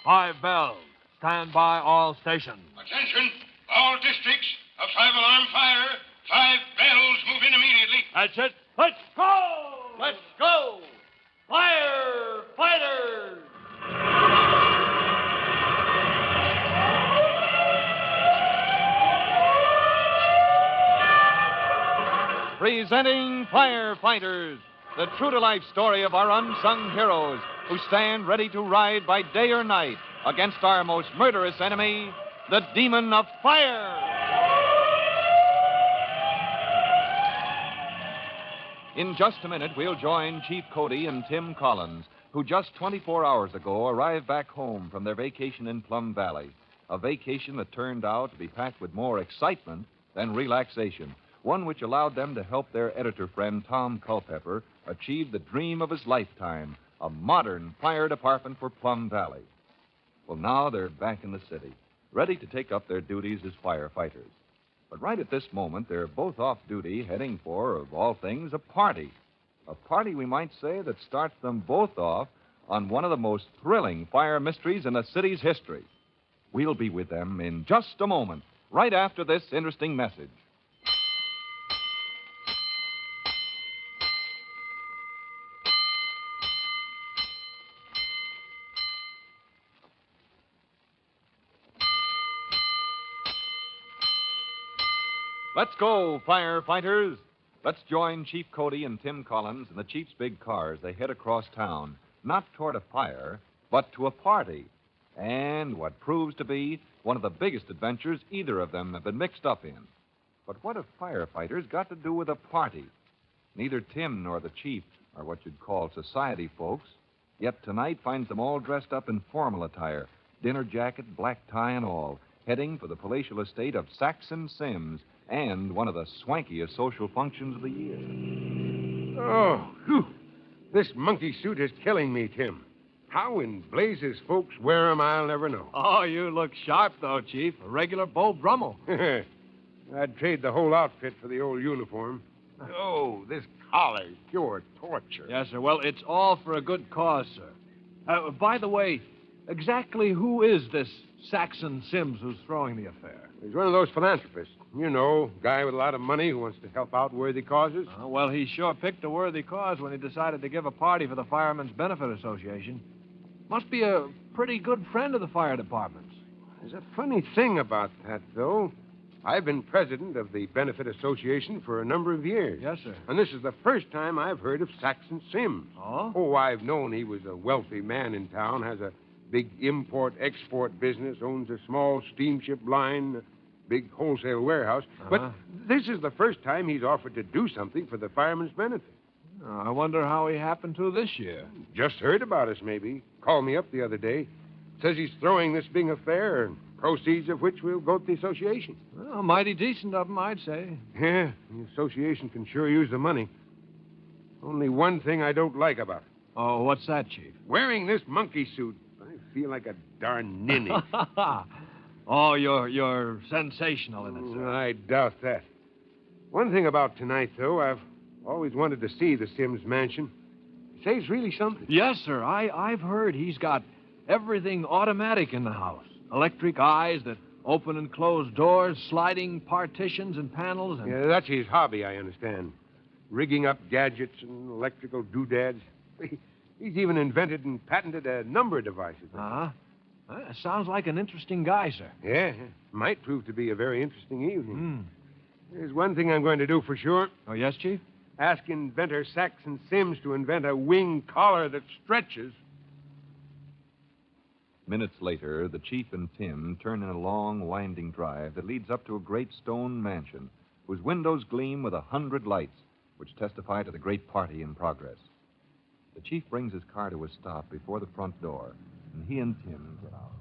5 bells. Stand by all stations. Attention, all districts. A 5-alarm fire. 5 bells move in immediately. That's it. Let's go! Let's go! Firefighters! Presenting Firefighters, the true-to-life story of our unsung heroes who stand ready to ride by day or night against our most murderous enemy, the demon of fire. In just a minute, we'll join Chief Cody and Tim Collins, who just 24 hours ago arrived back home from their vacation in Plum Valley, a vacation that turned out to be packed with more excitement than relaxation, one which allowed them to help their editor friend Tom Culpepper achieve the dream of his lifetime, a modern fire department for Plum Valley. Well, now they're back in the city, ready to take up their duties as firefighters. But right at this moment, they're both off duty, heading for, of all things, a party. A party, we might say, that starts them both off on one of the most thrilling fire mysteries in the city's history. We'll be with them in just a moment, right after this interesting message. Let's go, firefighters. Let's join Chief Cody and Tim Collins in the Chief's big car as they head across town, not toward a fire, but to a party. And what proves to be one of the biggest adventures either of them have been mixed up in. But what have firefighters got to do with a party? Neither Tim nor the Chief are what you'd call society folks, yet tonight finds them all dressed up in formal attire, dinner jacket, black tie, and all, heading for the palatial estate of Saxon Sims, and one of the swankiest social functions of the year. Oh, whew. This monkey suit is killing me, Tim. How in blazes folks wear 'em, I'll never know. Oh, you look sharp, though, Chief. A regular Beau Brummel. I'd trade the whole outfit for the old uniform. Oh, this collar's pure torture. Yes, sir. Well, it's all for a good cause, sir. By the way, exactly who is this Saxon Sims who's throwing the affair? He's one of those philanthropists. You know, guy with a lot of money who wants to help out worthy causes. Well, he sure picked a worthy cause when he decided to give a party for the Firemen's Benefit Association. Must be a pretty good friend of the fire department's. There's a funny thing about that, though. I've been president of the Benefit Association for a number of years. Yes, sir. And this is the first time I've heard of Saxon Sims. Oh? Oh, I've known he was a wealthy man in town, has a big import-export business, owns a small steamship line, big wholesale warehouse. But this is the first time he's offered to do something for the firemen's benefit. I wonder how he happened to this year. Just heard about us, maybe. Called me up the other day. Says he's throwing this big affair, and proceeds of which will go to the association. Well, mighty decent of him, I'd say. Yeah, the association can sure use the money. Only one thing I don't like about it. Oh, what's that, Chief? Wearing this monkey suit, I feel like a darn ninny. Oh, you're sensational in it, sir. I doubt that. One thing about tonight, though, I've always wanted to see the Sims mansion. Say it's really something. Yes, sir. I've heard he's got everything automatic in the house. Electric eyes that open and close doors, sliding partitions and panels, and... Yeah, that's his hobby, I understand. Rigging up gadgets and electrical doodads. He's even invented and patented a number of devices. Uh-huh. Sounds like an interesting guy, sir. Yeah, might prove to be a very interesting evening. There's one thing I'm going to do for sure. Oh, yes, Chief? Ask inventor Saxon Sims to invent a wing collar that stretches. Minutes later, the Chief and Tim turn in a long, winding drive that leads up to a great stone mansion whose windows gleam with 100 lights, which testify to the great party in progress. The Chief brings his car to a stop before the front door, and he and Tim get out.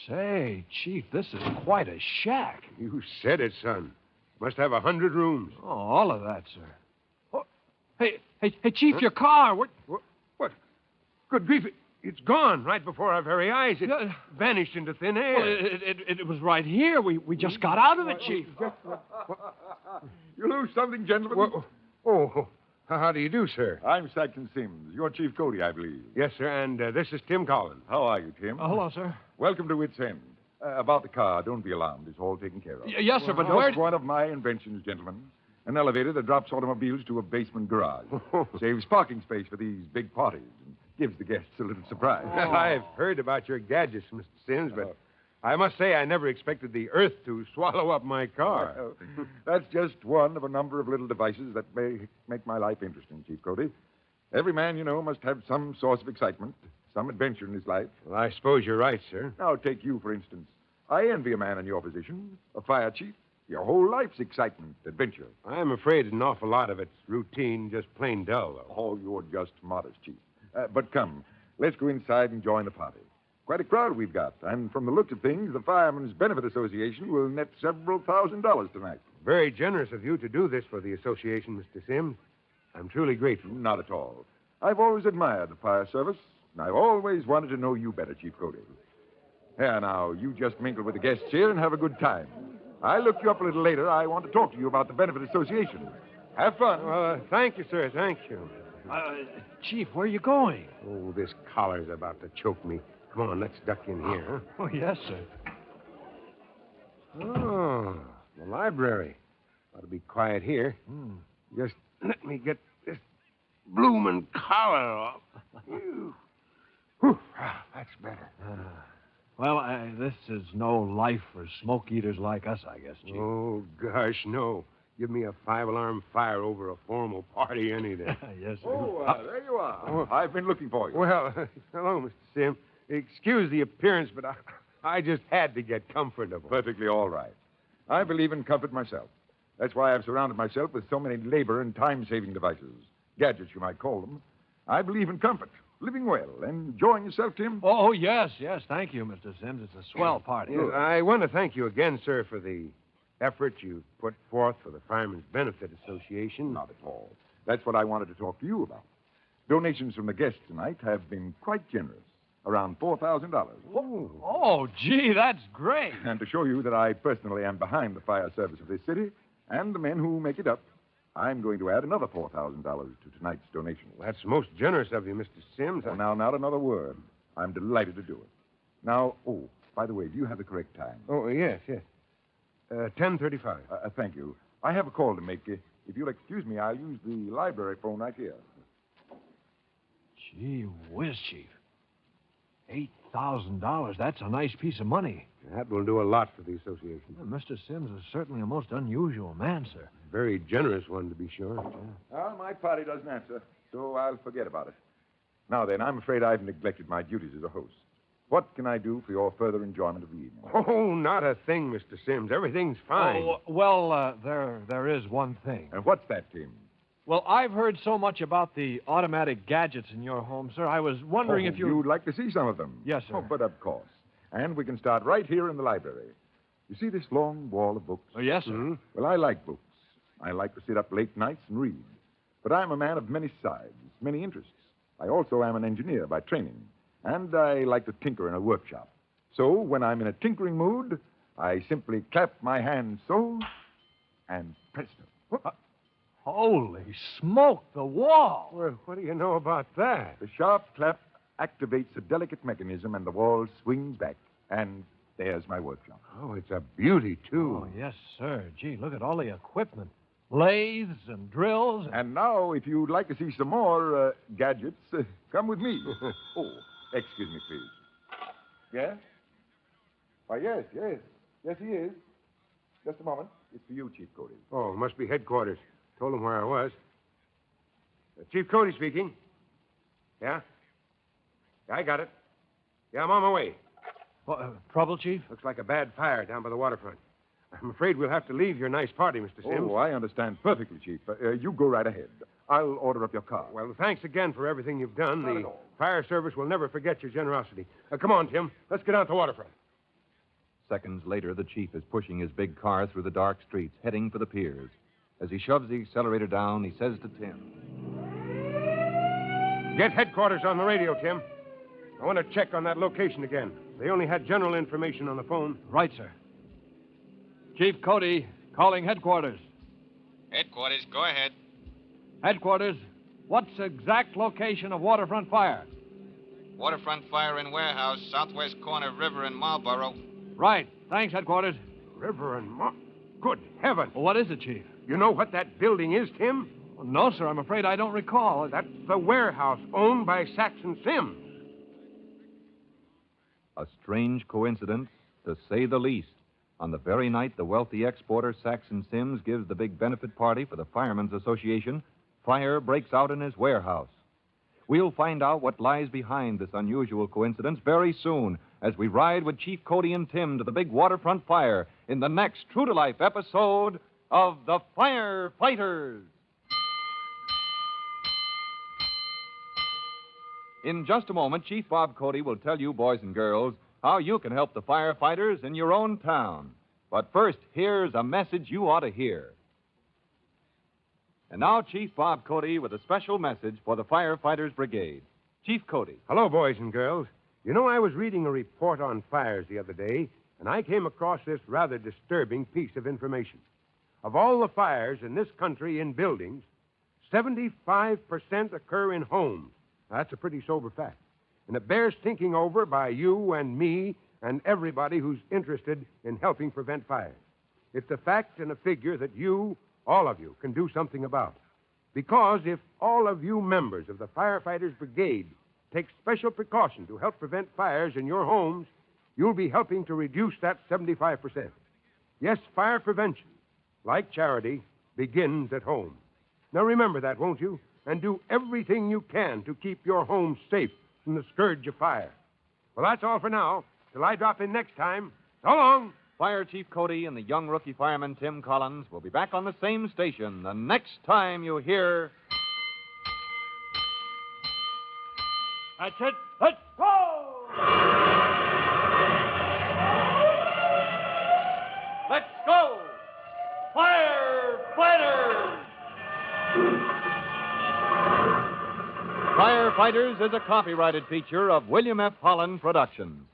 Say, Chief, this is quite a shack. You said it, son. Must have 100 rooms. Oh, all of that, sir. Oh, hey, Chief, your car. What? Good grief, it's gone right before our very eyes. It vanished into thin air. Well, it was right here. We just got out of it, Chief. You lose something, gentlemen? Oh, How do you do, sir? I'm Saxon Sims. You're Chief Cody, I believe. Yes, sir, and this is Tim Collins. How are you, Tim? Hello, sir. Welcome to Wits End. About the car, don't be alarmed. It's all taken care of. Yes, sir, but Just where... one of my inventions, gentlemen. An elevator that drops automobiles to a basement garage. Saves parking space for these big parties and gives the guests a little surprise. Well, I've heard about your gadgets, Mr. Sims, but I must say I never expected the earth to swallow up my car. Well, that's just one of a number of little devices that may make my life interesting, Chief Cody. Every man, you know, must have some source of excitement, some adventure in his life. Well, I suppose you're right, sir. Now, take you, for instance. I envy a man in your position, a fire chief. Your whole life's excitement, adventure. I'm afraid an awful lot of it's routine, just plain dull, though. Oh, you're just modest, Chief. But come, let's go inside and join the party. Quite a crowd we've got, and from the looks of things, the Firemen's Benefit Association will net several $1,000s tonight. Very generous of you to do this for the association, Mr. Sims. I'm truly grateful. Not at all. I've always admired the fire service, and I've always wanted to know you better, Chief Cody. Here, now, you just mingle with the guests here and have a good time. I'll look you up a little later. I want to talk to you about the Benefit Association. Have fun. Well, thank you, sir. Thank you. Chief, where are you going? Oh, this collar's about to choke me. Come on, let's duck in here, huh? Oh, yes, sir. Oh, the library. Ought to be quiet here. Just let me get this bloomin' collar off. Whew. That's better. Well, this is no life for smoke eaters like us, I guess, Chief. Oh, gosh, no. Give me a five-alarm fire over a formal party any day. Yes, sir. Oh, there you are. I've been looking for you. Well, hello, Mr. Sim. Excuse the appearance, but I just had to get comfortable. Perfectly all right. I believe in comfort myself. That's why I've surrounded myself with so many labor and time-saving devices. Gadgets, you might call them. I believe in comfort, living well, enjoying yourself, Tim. Oh, yes. Thank you, Mr. Sims. It's a swell party. Yes, I want to thank you again, sir, for the effort you put forth for the Firemen's Benefit Association. Not at all. That's what I wanted to talk to you about. Donations from the guests tonight have been quite generous. Around $4,000. Oh, gee, that's great. And to show you that I personally am behind the fire service of this city and the men who make it up, I'm going to add another $4,000 to tonight's donation. That's most generous of you, Mr. Sims. Well, now, not another word. I'm delighted to do it. Now, by the way, do you have the correct time? Oh, yes. 10:35. Thank you. I have a call to make. If you'll excuse me, I'll use the library phone right here. Gee whiz, Chief. $8,000. That's a nice piece of money. That will do a lot for the association. Well, Mr. Sims is certainly a most unusual man, sir. Very generous one, to be sure. Well, my party doesn't answer, so I'll forget about it. Now then, I'm afraid I've neglected my duties as a host. What can I do for your further enjoyment of the evening? Oh, not a thing, Mr. Sims. Everything's fine. Oh, well, there is one thing. And what's that, Tim? Well, I've heard so much about the automatic gadgets in your home, sir. I was wondering if you'd like to see some of them. Yes, sir. Oh, but of course. And we can start right here in the library. You see this long wall of books? Oh, yes, sir. Mm-hmm. Well, I like books. I like to sit up late nights and read. But I'm a man of many sides, many interests. I also am an engineer by training, and I like to tinker in a workshop. So when I'm in a tinkering mood, I simply clap my hands so, and presto. Holy smoke, the wall. Well, what do you know about that? The sharp clap activates a delicate mechanism, and the wall swings back. And there's my workshop. Oh, it's a beauty, too. Oh, yes, sir. Gee, look at all the equipment. Lathes and drills. And now, if you'd like to see some more gadgets, come with me. Excuse me, please. Yes? Why, yes. Yes, he is. Just a moment. It's for you, Chief Cody. Oh, must be headquarters. Told him where I was. Chief Cody speaking. Yeah? I got it. Yeah, I'm on my way. Trouble, Chief? Looks like a bad fire down by the waterfront. I'm afraid we'll have to leave your nice party, Mr. Sims. Oh, I understand perfectly, Chief. You go right ahead. I'll order up your car. Well, thanks again for everything you've done. Not The at all. fire service will never forget your generosity. Come on, Tim. Let's get out to the waterfront. Seconds later, the chief is pushing his big car through the dark streets, heading for the piers. As he shoves the accelerator down, he says to Tim, Get headquarters on the radio, Tim. I want to check on that location again. They only had general information on the phone. Right, sir. Chief Cody, calling headquarters. Headquarters, go ahead. Headquarters, what's the exact location of waterfront fire? Waterfront fire in warehouse, southwest corner river in Marlboro. Right. Thanks, Headquarters. River and Good heavens. Well, what is it, Chief? You know what that building is, Tim? Well, no, sir. I'm afraid I don't recall. That's the warehouse owned by Saxon Sims. A strange coincidence, to say the least. On the very night the wealthy exporter Saxon Sims gives the big benefit party for the Firemen's Association, fire breaks out in his warehouse. We'll find out what lies behind this unusual coincidence very soon as we ride with Chief Cody and Tim to the big waterfront fire in the next true-to-life episode of The Firefighters. In just a moment, Chief Bob Cody will tell you, boys and girls, how you can help the firefighters in your own town. But first, here's a message you ought to hear. And now, Chief Bob Cody with a special message for the Firefighters Brigade. Chief Cody. Hello, boys and girls. You know, I was reading a report on fires the other day, and I came across this rather disturbing piece of information. Of all the fires in this country in buildings, 75% occur in homes. Now, that's a pretty sober fact. And it bears thinking over by you and me and everybody who's interested in helping prevent fires. It's a fact and a figure that you, all of you, can do something about. Because if all of you members of the Firefighters Brigade take special precaution to help prevent fires in your homes, you'll be helping to reduce that 75%. Yes, fire prevention, like charity, begins at home. Now remember that, won't you? And do everything you can to keep your home safe from the scourge of fire. Well, that's all for now. Till I drop in next time. So long. Fire Chief Cody and the young rookie fireman Tim Collins will be back on the same station the next time you hear... That's it. Let's go! Let's go! Firefighters! Firefighters is a copyrighted feature of William F. Holland Productions.